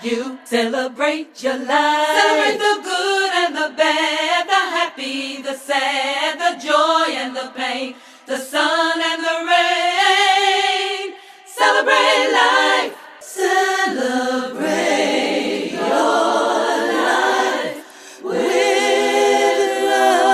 You celebrate your life. Celebrate the good and the bad, the happy, the sad, the joy and the pain, the sun and the rain. Celebrate life. Celebrate your life with love.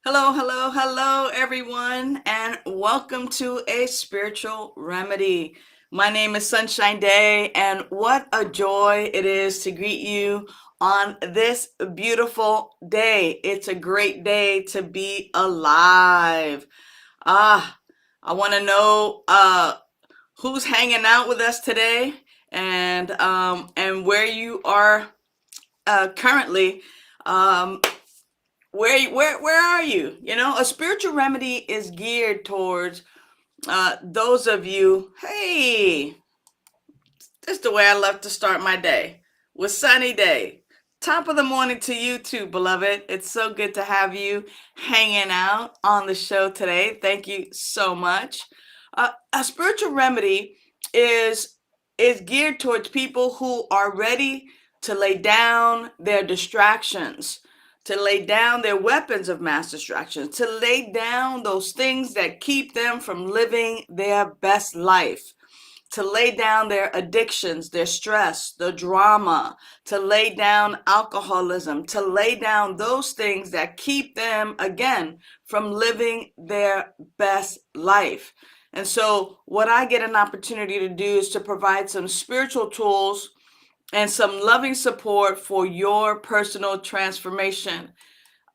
Hello, hello, hello, everyone, and welcome to A Spiritual Remedy. My name is Sunshine Daye, and what a joy it is to greet you on this beautiful day. It's a great day to be alive. Ah, I want to know who's hanging out with us today, and where you are currently. Um, where are you? You know, a spiritual remedy is geared towards those of you. Hey, this is the way I love to start my day, with sunny day. Top of the morning to you too, beloved. It's so good to have you hanging out on the show today. Thank you so much. A spiritual remedy is is geared towards people who are ready to lay down their distractions, to lay down their weapons of mass distraction, to lay down those things that keep them from living their best life, to lay down their addictions, their stress, the drama, to lay down alcoholism, to lay down those things that keep them, again, from living their best life. And so, what I get an opportunity to do is to provide some spiritual tools and some loving support for your personal transformation.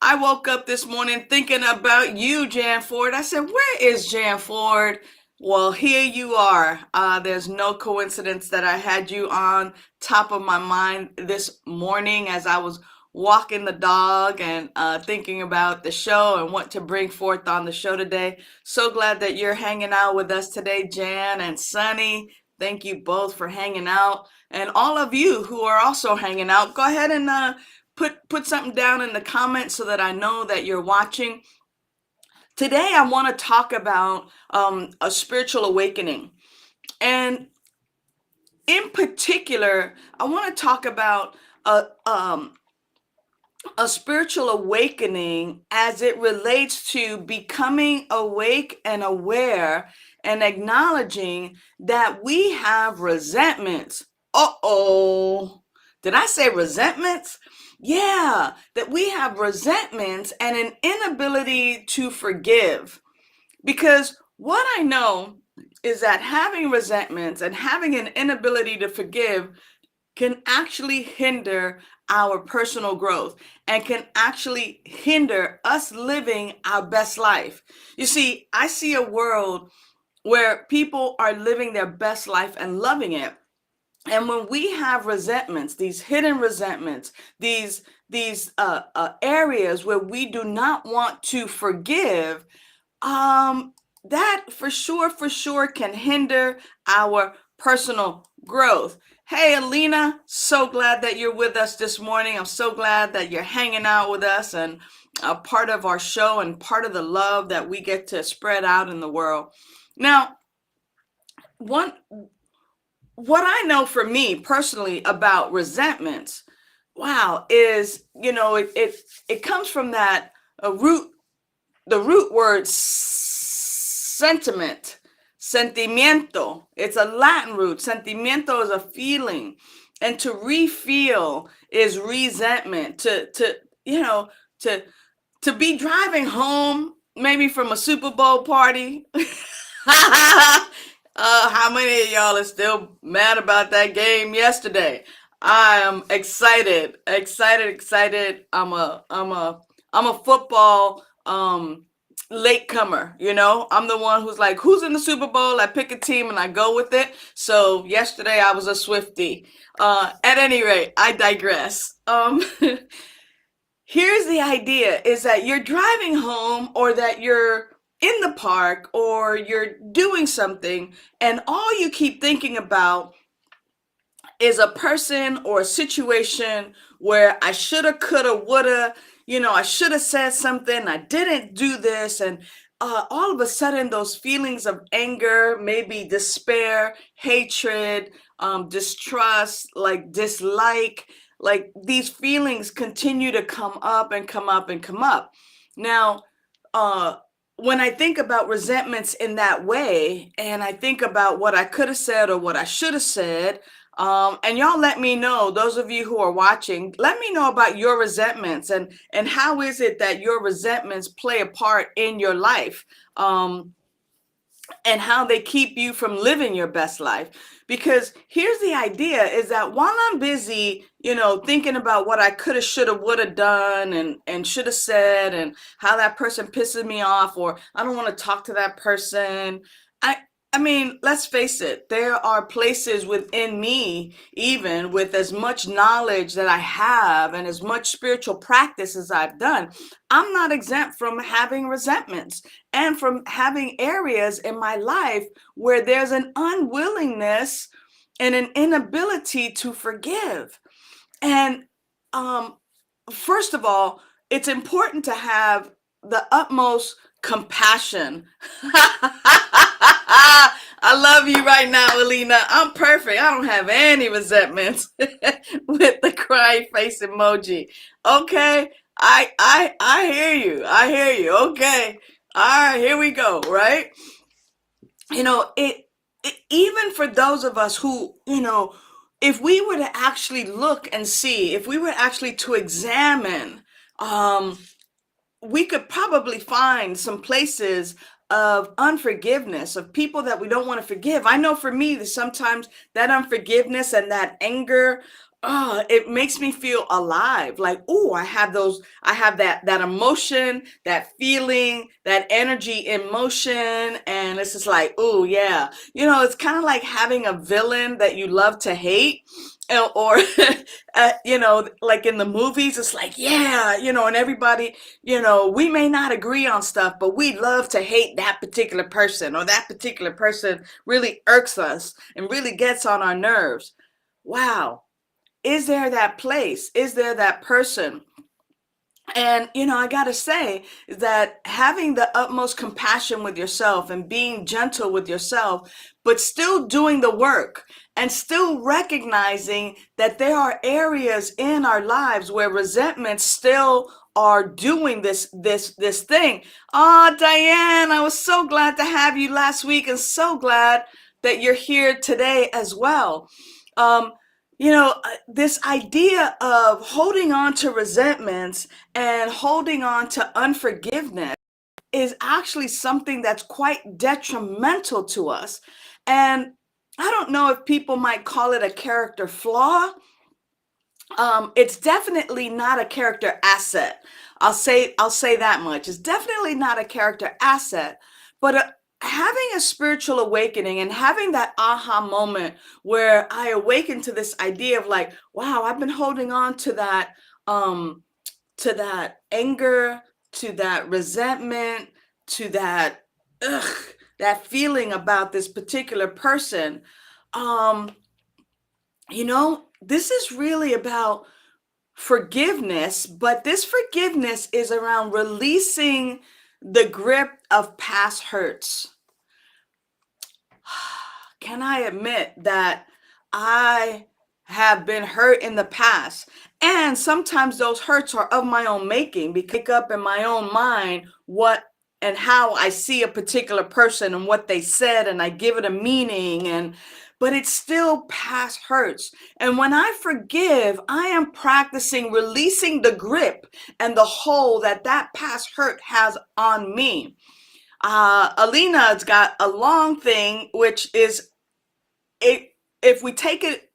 I woke up this morning thinking about you, Jan Ford. I said, where is Jan Ford? Well, here you are. There's no coincidence that I had you on top of my mind this morning as I was walking the dog and thinking about the show and what to bring forth on the show today. So glad that you're hanging out with us today, Jan and Sunny. Thank you both for hanging out. And all of you who are also hanging out, go ahead and put something down in the comments so that I know that you're watching. Today, I want to talk about a spiritual awakening. And in particular, I want to talk about a spiritual awakening as it relates to becoming awake and aware and acknowledging that we have resentments. Uh-oh. Did I say resentments? Yeah, that we have resentments and an inability to forgive. Because what I know is that having resentments and having an inability to forgive can actually hinder our personal growth and can actually hinder us living our best life. You see, I see a world where people are living their best life and loving it. And when we have resentments, these hidden resentments, these areas where we do not want to forgive, that for sure can hinder our personal growth. Hey, Alina, so glad that you're with us this morning. I'm so glad that you're hanging out with us and a part of our show and part of the love that we get to spread out in the world. Now, what I know for me personally about resentments, wow, is, it comes from that the root word sentiment, sentimiento. It's a Latin root. Sentimiento is a feeling, and to refeel is resentment. To be driving home maybe from a Super Bowl party. How many of y'all are still mad about that game yesterday? I am excited. I'm a football latecomer. I'm the one who's like, who's in the Super Bowl? I pick a team and I go with it. So yesterday I was a Swiftie. At any rate, I digress. Here's the idea: is that you're driving home, or that you're in the park, or you're doing something, and all you keep thinking about is a person or a situation where I shoulda, coulda, woulda, I should have said something, I didn't do this, and all of a sudden those feelings of anger, maybe despair, hatred, distrust, like dislike, like these feelings continue to come up and come up and come up. Now, uh, when I think about resentments in that way, and I think about what I could have said or what I should have said, and y'all let me know, those of you who are watching, let me know about your resentments and how is it that your resentments play a part in your life. And how they keep you from living your best life. Because here's the idea is that while I'm busy, thinking about what I could have, should have, would have done and should have said and how that person pisses me off or I don't want to talk to that person. I I mean, let's face it, there are places within me, even with as much knowledge that I have and as much spiritual practice as I've done, I'm not exempt from having resentments and from having areas in my life where there's an unwillingness and an inability to forgive. And um, first of all, it's important to have the utmost compassion. I love you right now, Alina. I'm perfect. I don't have any resentments with the crying face emoji. Okay. I hear you. I hear you. Okay. All right, here we go, right? It even for those of us who, if we were to actually look and see, if we were actually to examine, um, we could probably find some places of unforgiveness of people that we don't want to forgive. I know for me that sometimes that unforgiveness and that anger, it makes me feel alive. Like, oh, I have that emotion, that feeling, that energy in motion. And it's just like, oh yeah. It's kind of like having a villain that you love to hate. Or like in the movies, it's like, yeah, and everybody, we may not agree on stuff, but we love to hate that particular person, or that particular person really irks us and really gets on our nerves. Wow. Is there that place? Is there that person? And, I got to say that having the utmost compassion with yourself and being gentle with yourself, but still doing the work and still recognizing that there are areas in our lives where resentment still are doing this thing. Oh, Diane, I was so glad to have you last week and so glad that you're here today as well. Um, this idea of holding on to resentments and holding on to unforgiveness is actually something that's quite detrimental to us. And I don't know if people might call it a character flaw. It's definitely not a character asset. I'll say that much. It's definitely not a character asset, but having a spiritual awakening and having that aha moment where I awaken to this idea of like, wow, I've been holding on to that anger, to that resentment, to ugh, that feeling about this particular person. Um, this is really about forgiveness, but this forgiveness is around releasing the grip of past hurts. Can I admit that I have been hurt in the past? And sometimes those hurts are of my own making because I make up in my own mind what and how I see a particular person and what they said, and I give it a meaning, but it's still past hurts. And when I forgive, I am practicing releasing the grip and the hold that past hurt has on me. Alina's got a long thing, which is it. If we take it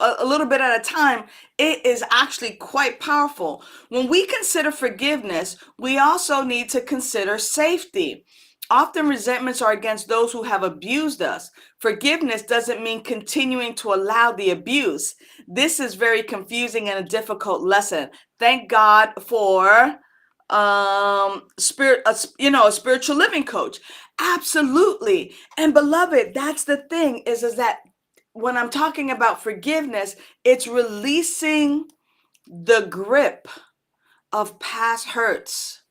a little bit at a time, it is actually quite powerful. When we consider forgiveness, we also need to consider safety. Often resentments are against those who have abused us. Forgiveness doesn't mean continuing to allow the abuse. This is very confusing and a difficult lesson. Thank God for a spiritual living coach. Absolutely. And beloved, that's the thing is that when I'm talking about forgiveness, it's releasing the grip of past hurts.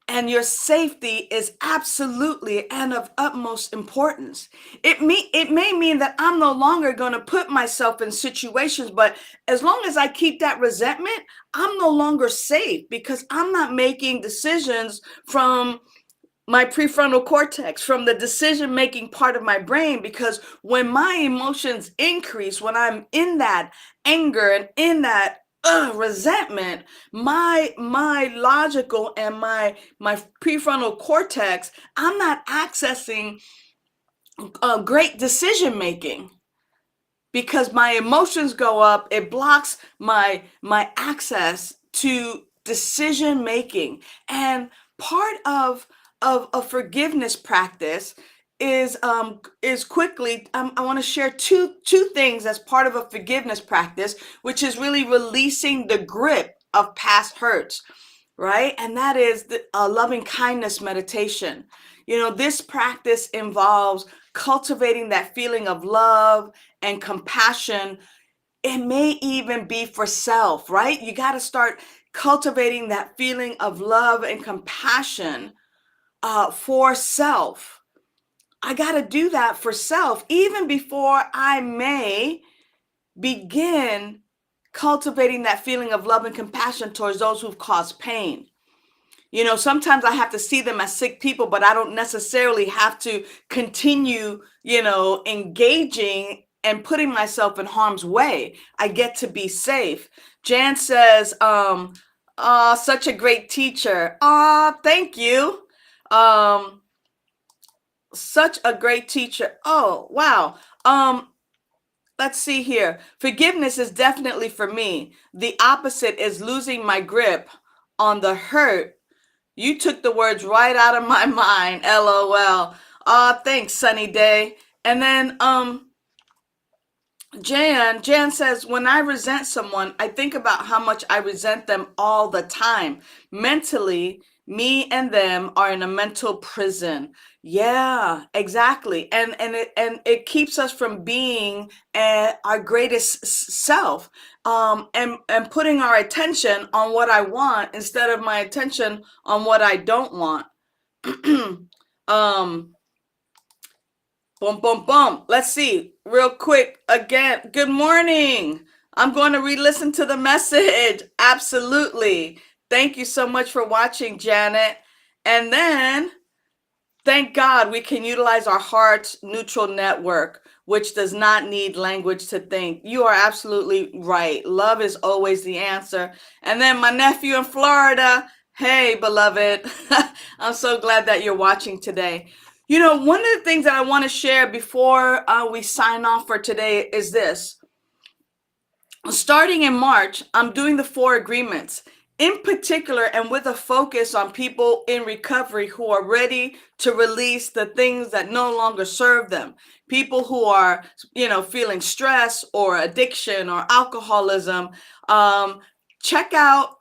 and your safety is absolutely and of utmost importance. It may mean that I'm no longer going to put myself in situations, but as long as I keep that resentment, I'm no longer safe because I'm not making decisions from my prefrontal cortex, from the decision making part of my brain. Because when my emotions increase, when I'm in that anger and in that resentment, my logical and my prefrontal cortex, I'm not accessing great decision making. Because my emotions go up, it blocks my access to decision making. And part of a forgiveness practice is quickly, I want to share two things as part of a forgiveness practice, which is really releasing the grip of past hurts, right? And that is the loving kindness meditation. This practice involves cultivating that feeling of love and compassion. It may even be for self, right? You got to start cultivating that feeling of love and compassion for self. I got to do that for self even before I may begin cultivating that feeling of love and compassion towards those who've caused pain. Sometimes I have to see them as sick people, but I don't necessarily have to continue, engaging and putting myself in harm's way. I get to be safe. Jan says, such a great teacher. Thank you. Such a great teacher. Oh, wow. Let's see here. Forgiveness is definitely for me. The opposite is losing my grip on the hurt. You took the words right out of my mind. LOL. Thanks, Sunny Day. And then Jan says, when I resent someone, I think about how much I resent them all the time. Mentally, me and them are in a mental prison. Yeah, exactly. And it keeps us from being our greatest self. And putting our attention on what I want instead of my attention on what I don't want. um Boom, boom, boom. Let's see real quick again. Good morning. I'm going to re-listen to the message. Absolutely. Thank you so much for watching, Janet. And then thank God we can utilize our heart's neutral network, which does not need language to think. You are absolutely right. Love is always the answer. And then my nephew in Florida. Hey, beloved. I'm so glad that you're watching today. One of the things that I want to share before we sign off for today is this. Starting in March, I'm doing the 4 agreements, in particular, and with a focus on people in recovery who are ready to release the things that no longer serve them. People who are, feeling stress or addiction or alcoholism. Check out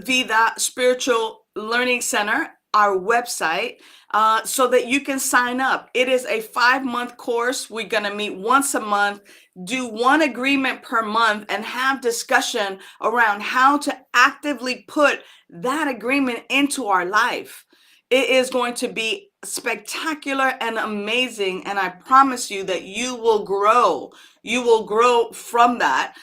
Vida Spiritual Learning Center, our website, so that you can sign up. It is a 5-month course. We're going to meet once a month, do 1 agreement per month, and have discussion around how to actively put that agreement into our life. It is going to be spectacular and amazing, and I promise you that you will grow. You will grow from that.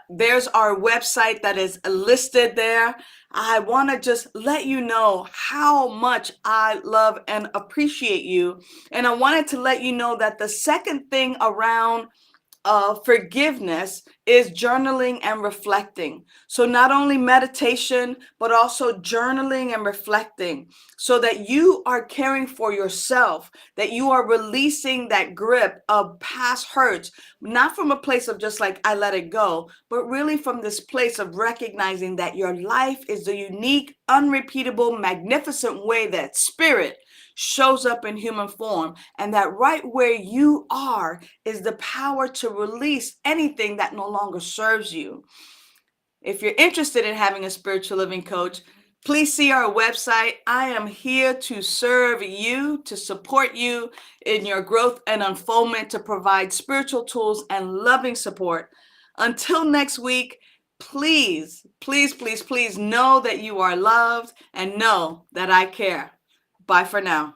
There's our website that is listed there. I want to just let you know how much I love and appreciate you. And I wanted to let you know that the second thing around forgiveness is journaling and reflecting. So not only meditation, but also journaling and reflecting, so that you are caring for yourself, that you are releasing that grip of past hurts, not from a place of just like, I let it go, but really from this place of recognizing that your life is the unique, unrepeatable, magnificent way that spirit shows up in human form, and that right where you are is the power to release anything that no longer serves you. If you're interested in having a spiritual living coach, please see our website. I am here to serve you, to support you in your growth and unfoldment, to provide spiritual tools and loving support. Until next week, please, please, please, please know that you are loved and know that I care. Bye for now.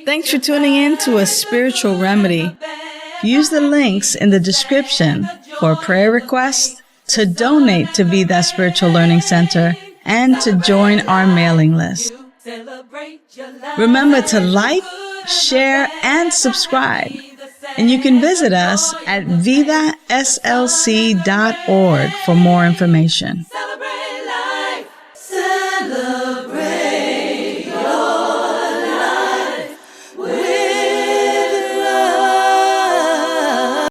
Thanks for tuning in to A Spiritual Remedy. Use the links in the description for prayer requests, to donate to Be That Spiritual Learning Center, and to join our mailing list. Remember to like, share, and subscribe. And you can visit us at vidaslc.org for more information.